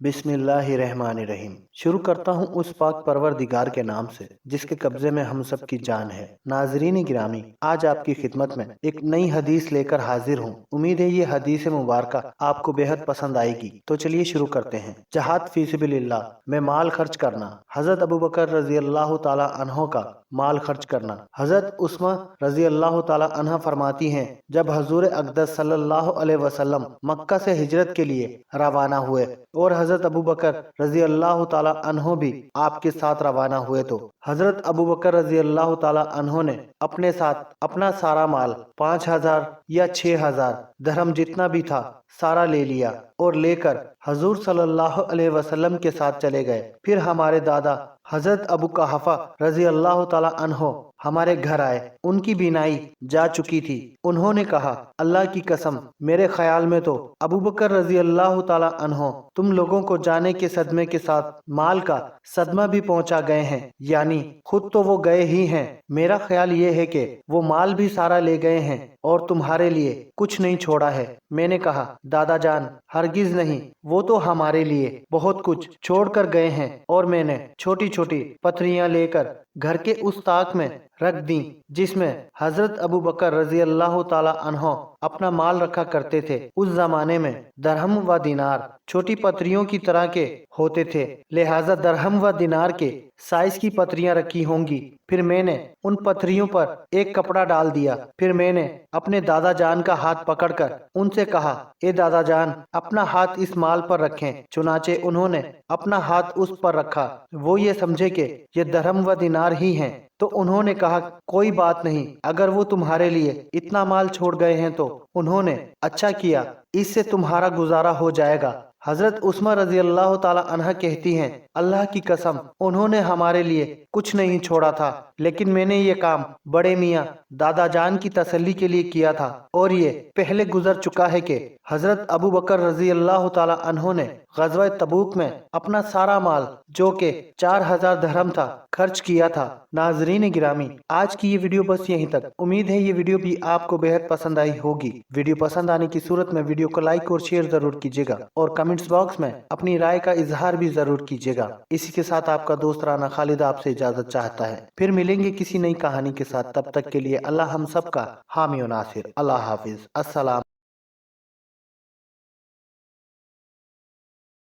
بسم اللہ الرحمن الرحیم۔ شروع کرتا ہوں اس پاک پروردگار کے نام سے جس کے قبضے میں ہم سب کی جان ہے۔ ناظرین گرامی، آج آپ کی خدمت میں ایک نئی حدیث لے کر حاضر ہوں۔ امید ہے یہ حدیث مبارکہ آپ کو بے حد پسند آئے گی۔ تو چلیے شروع کرتے ہیں۔ جہاد فی سبیل اللہ میں مال خرچ کرنا۔ حضرت ابوبکر رضی اللہ تعالی عنہ کا مال خرچ کرنا۔ حضرت عثمہ رضی اللہ تعالی عنہ فرماتی ہیں، جب حضور اقدس صلی اللہ علیہ وسلم مکہ سے ہجرت کے لیے روانہ ہوئے اور حضرت ابوبکر رضی اللہ تعالی عنہ بھی آپ کے ساتھ روانہ ہوئے تو حضرت ابوبکر رضی اللہ تعالی عنہ نے اپنے ساتھ اپنا سارا مال 5000 یا 6000 درہم جتنا بھی تھا سارا لے لیا اور لے کر حضور صلی اللہ علیہ وسلم کے ساتھ چلے گئے۔ پھر ہمارے دادا حضرت ابو قحافہ رضی اللہ تعالی عنہ ہمارے گھر آئے۔ ان کی بینائی جا چکی تھی۔ انہوں نے کہا، اللہ کی قسم، میرے خیال میں تو ابوبکر رضی اللہ تعالی عنہ تم لوگوں کو جانے کے صدمے کے ساتھ مال کا صدمہ بھی پہنچا گئے ہیں، یعنی خود تو وہ گئے ہی ہیں، میرا خیال یہ ہے کہ وہ مال بھی سارا لے گئے ہیں اور تمہارے لیے کچھ نہیں چھوڑا ہے۔ میں نے کہا، دادا جان، ہرگز نہیں، وہ تو ہمارے لیے بہت کچھ چھوڑ کر گئے ہیں، اور میں نے چھوٹی چھوٹی پتھریاں لے کر گھر کے اس طاق میں رکھ دیں جس میں حضرت ابوبکر رضی اللہ تعالی عنہ اپنا مال رکھا کرتے تھے۔ اس زمانے میں درہم و دینار چھوٹی پتھریوں کی طرح کے ہوتے تھے، لہذا درہم و دینار کے سائز کی پتھریاں رکھی ہوں گی۔ پھر میں نے ان پتھریوں پر ایک کپڑا ڈال دیا۔ پھر میں نے اپنے دادا جان کا ہاتھ پکڑ کر ان سے کہا، اے دادا جان، اپنا ہاتھ اس مال پر رکھیں۔ چنانچہ انہوں نے اپنا ہاتھ اس پر رکھا۔ وہ یہ سمجھے کہ یہ درہم و دینار ہی ہیں، تو انہوں نے کہا، کوئی بات نہیں، اگر وہ تمہارے لیے اتنا مال چھوڑ گئے ہیں تو انہوں نے اچھا کیا، اس سے تمہارا گزارا ہو جائے گا۔ حضرت عثمہ رضی اللہ تعالی عنہ کہتی ہیں، اللہ کی قسم، انہوں نے ہمارے لیے کچھ نہیں چھوڑا تھا، لیکن میں نے یہ کام بڑے میاں دادا جان کی تسلی کے لیے کیا تھا، اور یہ پہلے گزر چکا ہے کہ حضرت ابوبکر رضی اللہ تعالی عنہ نے غزوہ تبوک میں اپنا سارا مال جو کہ 4000 درہم تھا خرچ کیا تھا۔ ناظرین گرامی، آج کی یہ ویڈیو بس یہیں تک۔ امید ہے یہ ویڈیو بھی آپ کو بے حد پسند آئی ہوگی۔ ویڈیو پسند آنے کی صورت میں ویڈیو کو لائک اور شیئر ضرور کیجیے گا، اور کمنٹس باکس میں اپنی رائے کا اظہار بھی ضرور کیجیے گا۔ اسی کے ساتھ آپ کا دوست رانا خالد آپ سے اجازت چاہتا ہے۔ پھر ملیں گے کسی نئی کہانی کے ساتھ، تب تک کے لیے اللہ ہم سب کا حامی و ناصر۔ اللہ حافظ۔ السلام